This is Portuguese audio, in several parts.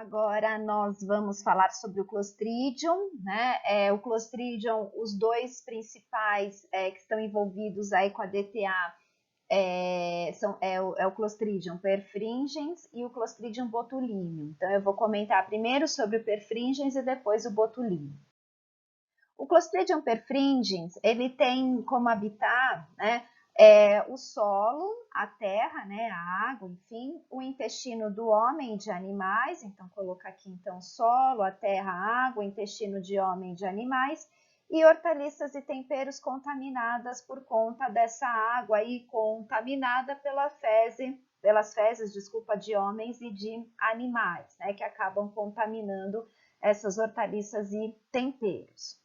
Agora nós vamos falar sobre o Clostridium, né? O Clostridium, os dois principais que estão envolvidos aí com a DTA é o Clostridium perfringens e o Clostridium botulinum. Então eu vou comentar primeiro sobre o perfringens e depois o botulinum. O Clostridium perfringens, ele tem como habitat, né, o solo, a terra, né, a água, enfim, o intestino do homem e de animais. Então, colocar aqui, então, solo, a terra, a água, intestino de homem e de animais, e hortaliças e temperos contaminadas por conta dessa água aí contaminada pelas fezes, de homens e de animais, né, que acabam contaminando essas hortaliças e temperos.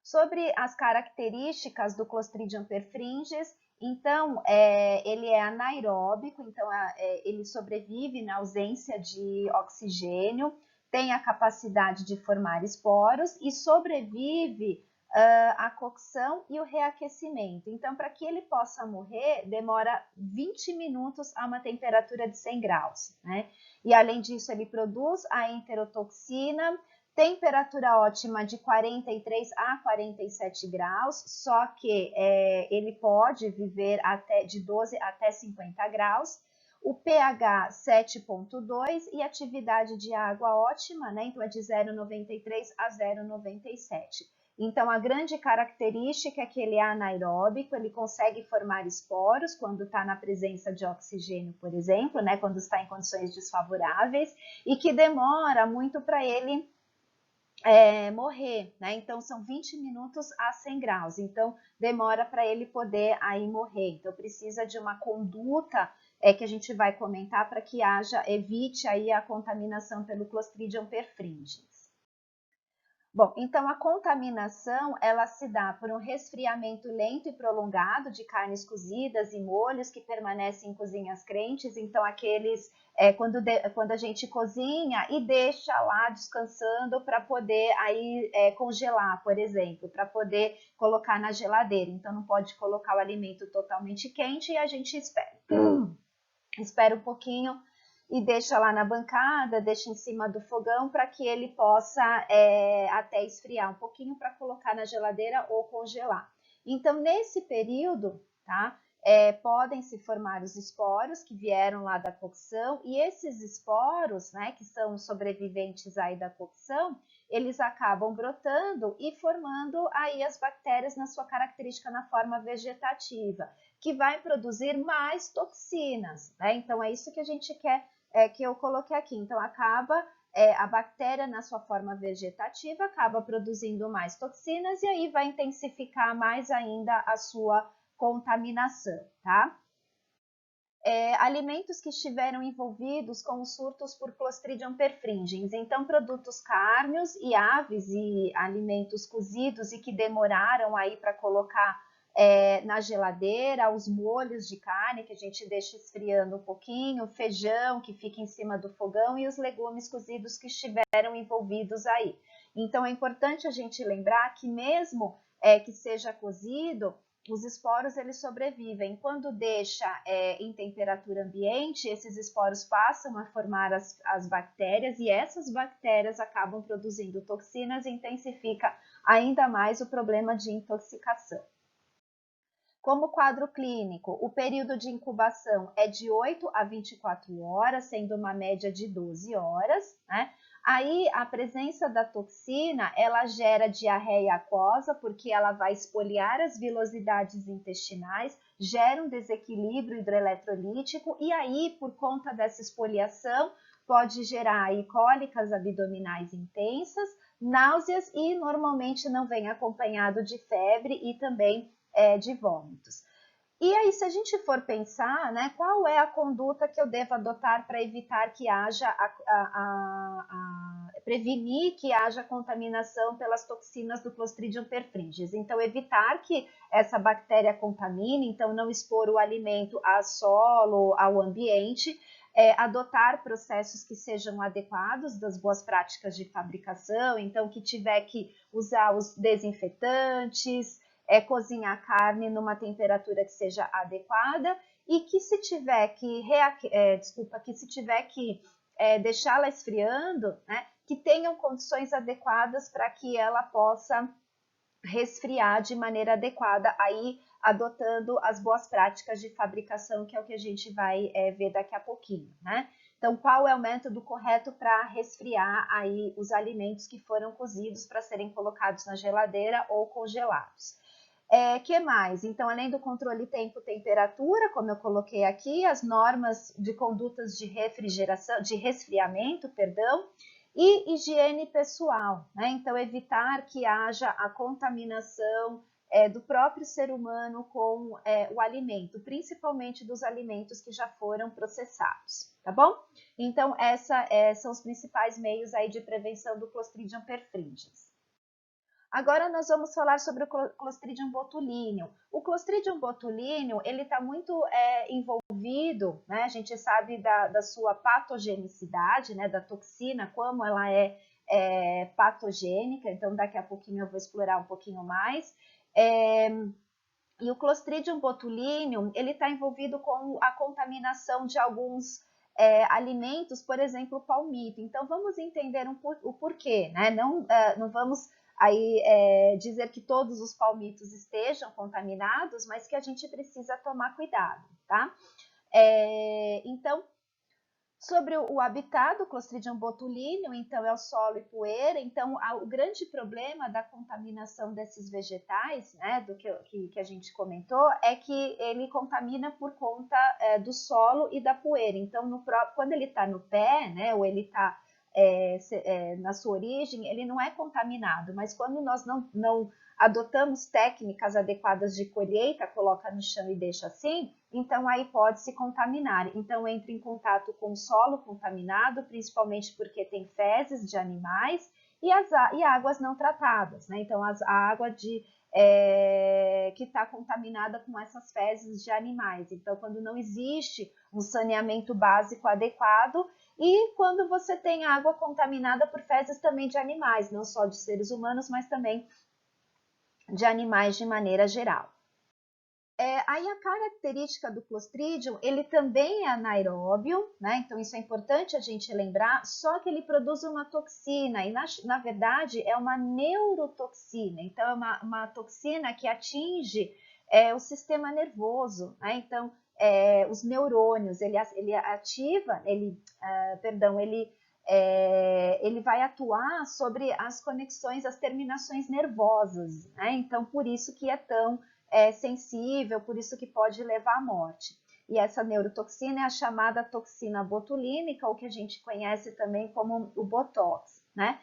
Sobre as características do Clostridium perfringens, então, ele é anaeróbico, então ele sobrevive na ausência de oxigênio, tem a capacidade de formar esporos e sobrevive à cocção e o reaquecimento. Então, para que ele possa morrer, demora 20 minutos a uma temperatura de 100 graus, né? E além disso, ele produz a enterotoxina, temperatura ótima de 43 a 47 graus, só que ele pode viver de 12 até 50 graus, o pH 7,2 e atividade de água ótima, né? Então é de 0,93 a 0,97. Então a grande característica é que ele é anaeróbico, ele consegue formar esporos quando está na presença de oxigênio, por exemplo, né? Quando está em condições desfavoráveis, e que demora muito para ele morrer, né? Então são 20 minutos a 100 graus, então demora para ele poder aí morrer. Então precisa de uma conduta que a gente vai comentar para que evite aí a contaminação pelo Clostridium perfringens. Bom, então a contaminação ela se dá por um resfriamento lento e prolongado de carnes cozidas e molhos que permanecem em cozinhas quentes. Então aqueles quando a gente cozinha e deixa lá descansando para poder aí congelar, por exemplo, para poder colocar na geladeira. Então não pode colocar o alimento totalmente quente e a gente espera um pouquinho e deixa lá na bancada, deixa em cima do fogão para que ele possa até esfriar um pouquinho para colocar na geladeira ou congelar. Então, nesse período, tá, podem se formar os esporos que vieram lá da cocção, e esses esporos, né, que são sobreviventes aí da cocção, eles acabam brotando e formando aí as bactérias na sua característica na forma vegetativa, que vai produzir mais toxinas, né? Então, é isso que a gente quer que eu coloquei aqui. Então, acaba a bactéria na sua forma vegetativa, acaba produzindo mais toxinas e aí vai intensificar mais ainda a sua contaminação, tá? Alimentos que estiveram envolvidos com os surtos por Clostridium perfringens. Então, produtos cárneos e aves e alimentos cozidos e que demoraram aí para colocar na geladeira, os molhos de carne que a gente deixa esfriando um pouquinho, feijão que fica em cima do fogão e os legumes cozidos que estiveram envolvidos aí. Então é importante a gente lembrar que mesmo que seja cozido, os esporos eles sobrevivem. Quando deixa em temperatura ambiente, esses esporos passam a formar as bactérias e essas bactérias acabam produzindo toxinas e intensifica ainda mais o problema de intoxicação. Como quadro clínico, o período de incubação é de 8 a 24 horas, sendo uma média de 12 horas, né? Aí a presença da toxina, ela gera diarreia aquosa, porque ela vai espoliar as vilosidades intestinais, gera um desequilíbrio hidroeletrolítico e aí, por conta dessa espoliação, pode gerar aí cólicas abdominais intensas, náuseas e normalmente não vem acompanhado de febre e também de vômitos. E aí, se a gente for pensar, né, qual é a conduta que eu devo adotar para evitar que haja, prevenir que haja contaminação pelas toxinas do Clostridium perfringens? Então, evitar que essa bactéria contamine, então não expor o alimento a solo, ao ambiente, adotar processos que sejam adequados das boas práticas de fabricação, então que tiver que usar os desinfetantes, cozinhar a carne numa temperatura que seja adequada e que se tiver que deixá-la esfriando, né, que tenham condições adequadas para que ela possa resfriar de maneira adequada, aí adotando as boas práticas de fabricação, que é o que a gente vai ver daqui a pouquinho, né? Então, qual é o método correto para resfriar aí os alimentos que foram cozidos para serem colocados na geladeira ou congelados? Que mais? Então, além do controle tempo-temperatura, como eu coloquei aqui, as normas de condutas de refrigeração, de resfriamento, perdão, e higiene pessoal, né? Então, evitar que haja a contaminação do próprio ser humano com o alimento, principalmente dos alimentos que já foram processados, tá bom? Então, são os principais meios aí de prevenção do Clostridium perfringens. Agora nós vamos falar sobre o Clostridium botulinum. O Clostridium botulinum, ele está muito envolvido, né? A gente sabe da sua patogenicidade, né? Da toxina, como ela é patogênica, então daqui a pouquinho eu vou explorar um pouquinho mais. E o Clostridium botulinum, ele está envolvido com a contaminação de alguns alimentos, por exemplo, o palmito. Então, vamos entender o porquê, né? Não vamos aí dizer que todos os palmitos estejam contaminados, mas que a gente precisa tomar cuidado, tá? Então, sobre o habitat do Clostridium botulinum, então é o solo e poeira. Então, o grande problema da contaminação desses vegetais, né, do que a gente comentou, é que ele contamina por conta do solo e da poeira. Então, quando ele está no pé, né, ou ele está na sua origem, ele não é contaminado, mas quando nós não adotamos técnicas adequadas de colheita, coloca no chão e deixa assim, então aí pode se contaminar. Então entra em contato com o solo contaminado, principalmente porque tem fezes de animais e águas não tratadas, né? Então a água que está contaminada com essas fezes de animais. Então quando não existe um saneamento básico adequado, e quando você tem água contaminada por fezes também de animais, não só de seres humanos, mas também de animais de maneira geral. Aí a característica do Clostridium, ele também é anaeróbio, né? Então isso é importante a gente lembrar, só que ele produz uma toxina, e na verdade é uma neurotoxina, então é uma toxina que atinge o sistema nervoso, né? Então os neurônios, ele ativa, ele vai atuar sobre as conexões, as terminações nervosas, né? Então por isso que é tão sensível, por isso que pode levar à morte. E essa neurotoxina é a chamada toxina botulínica, ou que a gente conhece também como o Botox, né?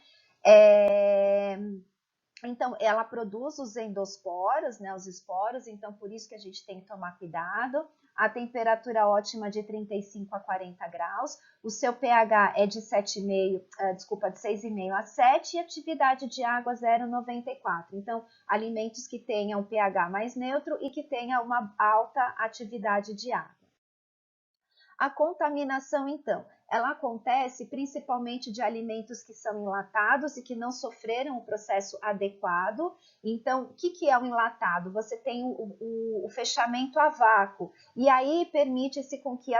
Então, ela produz os endosporos, né, os esporos, então por isso que a gente tem que tomar cuidado. A temperatura ótima de 35 a 40 graus, o seu pH é de 6,5 a 7 e atividade de água 0,94. Então, alimentos que tenham pH mais neutro e que tenham uma alta atividade de água. A contaminação, então, ela acontece principalmente de alimentos que são enlatados e que não sofreram o processo adequado. Então, o que é o enlatado? Você tem o fechamento a vácuo, e aí permite-se com que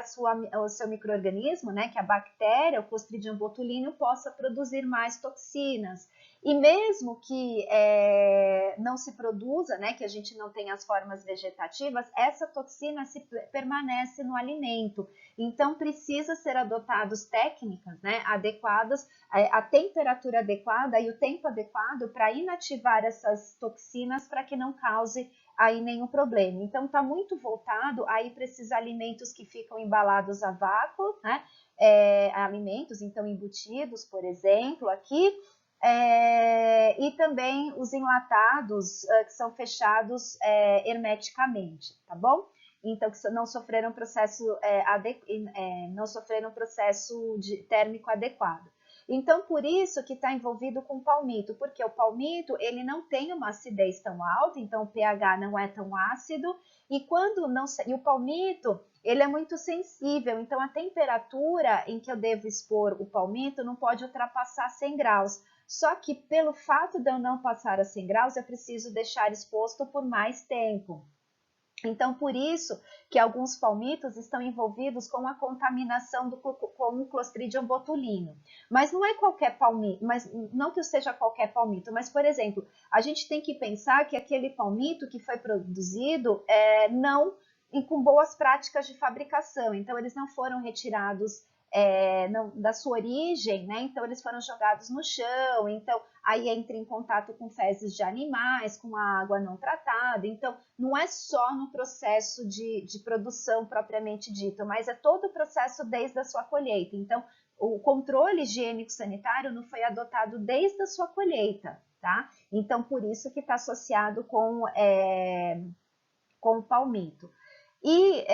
o seu micro-organismo, né, que a bactéria, o Clostridium botulinum, possa produzir mais toxinas. E mesmo que não se produza, né, que a gente não tenha as formas vegetativas, essa toxina permanece no alimento. Então, precisa ser adotadas técnicas, né, adequadas, a temperatura adequada e o tempo adequado para inativar essas toxinas para que não cause aí nenhum problema. Então, está muito voltado aí para esses alimentos que ficam embalados a vácuo, né, alimentos, então, embutidos, por exemplo, aqui, e também os enlatados que são fechados hermeticamente, tá bom? Então, que não sofreram processo, térmico adequado. Então, por isso que está envolvido com o palmito, porque o palmito ele não tem uma acidez tão alta, então o pH não é tão ácido, e o palmito ele é muito sensível, então a temperatura em que eu devo expor o palmito não pode ultrapassar 100 graus. Só que pelo fato de eu não passar a 100 graus, eu preciso deixar exposto por mais tempo. Então, por isso que alguns palmitos estão envolvidos com a contaminação com o Clostridium botulinum. Mas não é qualquer palmito, mas não que seja qualquer palmito, mas, por exemplo, a gente tem que pensar que aquele palmito que foi produzido não com boas práticas de fabricação. Então, eles não foram retirados da sua origem, né? Então eles foram jogados no chão, então aí entra em contato com fezes de animais, com a água não tratada, então não é só no processo de produção propriamente dito, mas é todo o processo desde a sua colheita. Então o controle higiênico-sanitário não foi adotado desde a sua colheita, tá? Então por isso que está associado com o palmito. E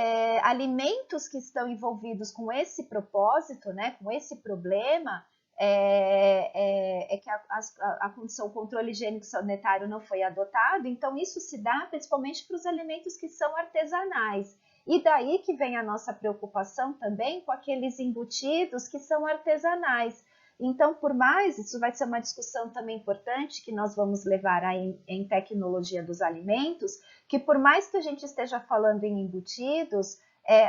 alimentos que estão envolvidos com esse propósito, né, com esse problema, que a condição controle higiênico sanitário não foi adotado, então isso se dá principalmente para os alimentos que são artesanais. E daí que vem a nossa preocupação também com aqueles embutidos que são artesanais. Então, por mais, isso vai ser uma discussão também importante que nós vamos levar aí em tecnologia dos alimentos, que por mais que a gente esteja falando em embutidos,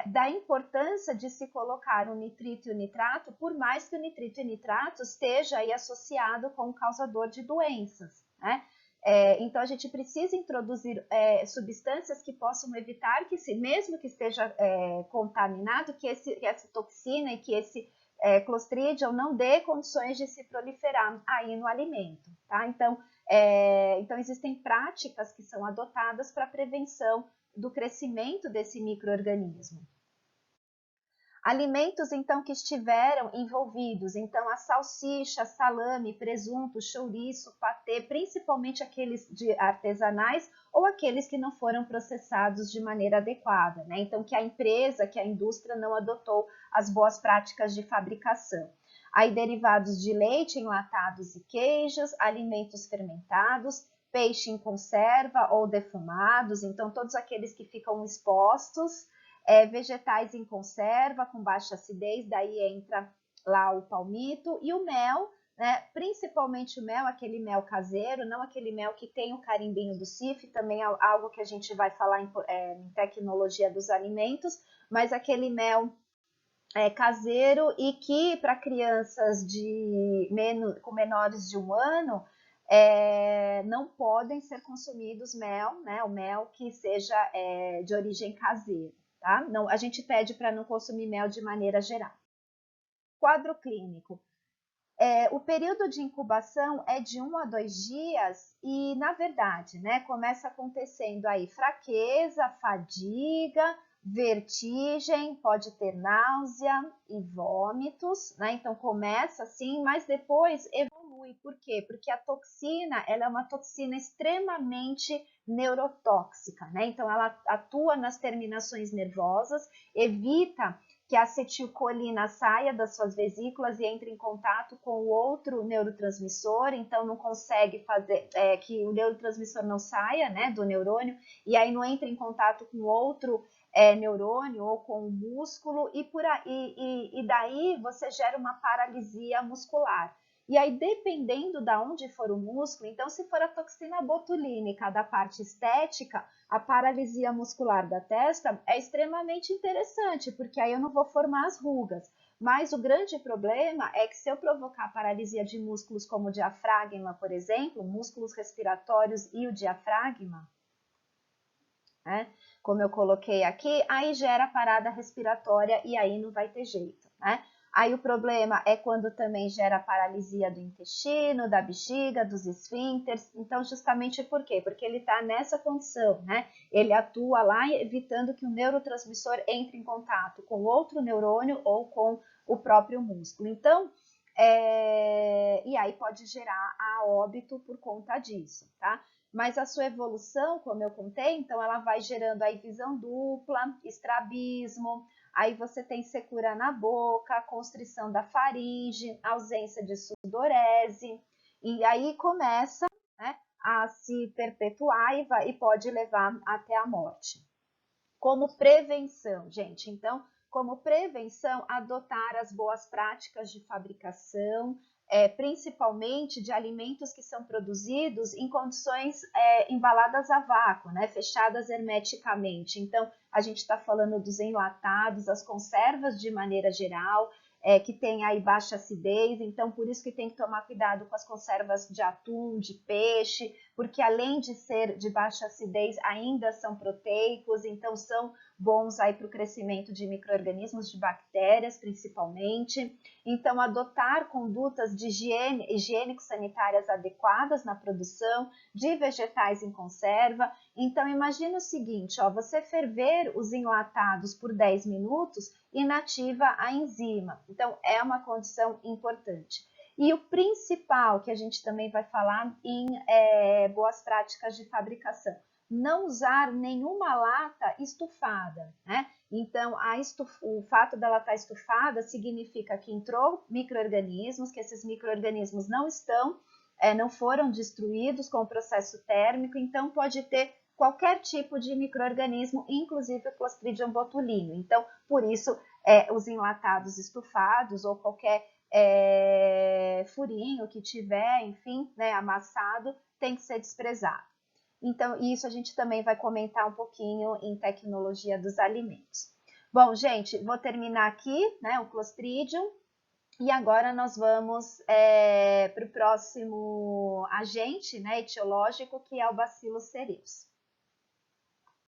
da importância de se colocar o nitrito e o nitrato, por mais que o nitrito e o nitrato esteja aí associado com o causador de doenças, né? Então, a gente precisa introduzir substâncias que possam evitar que, mesmo que esteja contaminado, que essa toxina e que esse Clostridium não dê condições de se proliferar aí no alimento, tá? Então existem práticas que são adotadas para a prevenção do crescimento desse micro-organismo. Alimentos, então, que estiveram envolvidos, então, a salsicha, salame, presunto, chouriço, patê, principalmente aqueles artesanais ou aqueles que não foram processados de maneira adequada, né? Então, que a empresa, que a indústria não adotou as boas práticas de fabricação. Aí, derivados de leite, enlatados e queijos, alimentos fermentados, peixe em conserva ou defumados, então, todos aqueles que ficam expostos, vegetais em conserva com baixa acidez, daí entra lá o palmito, e o mel, né, principalmente o mel, aquele mel caseiro, não aquele mel que tem o carimbinho do CIF, também é algo que a gente vai falar em tecnologia dos alimentos, mas aquele mel caseiro e que para crianças com menores de 1 ano não podem ser consumidos mel, né, o mel que seja de origem caseira. Tá? Não, a gente pede para não consumir mel de maneira geral. Quadro clínico. O período de incubação é de 1 a 2 dias e, na verdade, né, começa acontecendo aí fraqueza, fadiga, vertigem, pode ter náusea e vômitos, né? Então começa assim, mas depois evolui. Por quê? Porque a toxina, ela é uma toxina extremamente neurotóxica, né? Então ela atua nas terminações nervosas, evita que a acetilcolina saia das suas vesículas e entre em contato com o outro neurotransmissor, então não consegue fazer que o neurotransmissor não saia, né, do neurônio, e aí não entra em contato com outro neurônio ou com o músculo, e daí você gera uma paralisia muscular. E aí, dependendo de onde for o músculo, então se for a toxina botulínica da parte estética, a paralisia muscular da testa é extremamente interessante, porque aí eu não vou formar as rugas. Mas o grande problema é que se eu provocar paralisia de músculos como o diafragma, por exemplo, músculos respiratórios e o diafragma, né, como eu coloquei aqui, aí gera parada respiratória e aí não vai ter jeito, né? Aí o problema é quando também gera paralisia do intestino, da bexiga, dos esfíncteres. Então, justamente por quê? Porque ele está nessa condição, né? Ele atua lá evitando que o neurotransmissor entre em contato com outro neurônio ou com o próprio músculo. Então, e aí pode gerar a óbito por conta disso, tá? Mas a sua evolução, como eu contei, então ela vai gerando aí visão dupla, estrabismo, aí você tem secura na boca, constrição da faringe, ausência de sudorese, e aí começa, né, a se perpetuar e pode levar até a morte. Como prevenção, gente, então, como prevenção, adotar as boas práticas de fabricação, principalmente de alimentos que são produzidos em condições embaladas a vácuo, né, fechadas hermeticamente. Então, a gente está falando dos enlatados, as conservas de maneira geral, que tem aí baixa acidez, então por isso que tem que tomar cuidado com as conservas de atum, de peixe, porque além de ser de baixa acidez, ainda são proteicos, então são bons aí para o crescimento de micro-organismos, de bactérias principalmente. Então, adotar condutas de higiênico-sanitárias adequadas na produção de vegetais em conserva. Então, imagine o seguinte, ó, você ferver os enlatados por 10 minutos inativa a enzima. Então, é uma condição importante. E o principal, que a gente também vai falar em boas práticas de fabricação, não usar nenhuma lata estufada, né? Então, o fato dela estar estufada significa que entrou micro-organismos, que esses micro-organismos não foram destruídos com o processo térmico, então pode ter qualquer tipo de micro-organismo, inclusive o Clostridium botulinum. Então, por isso, os enlatados estufados ou qualquer furinho que tiver, enfim, né, amassado, tem que ser desprezado. Então, isso a gente também vai comentar um pouquinho em tecnologia dos alimentos. Bom, gente, vou terminar aqui, né, o Clostridium, e agora nós vamos para o próximo agente, né, etiológico, que é o Bacillus cereus.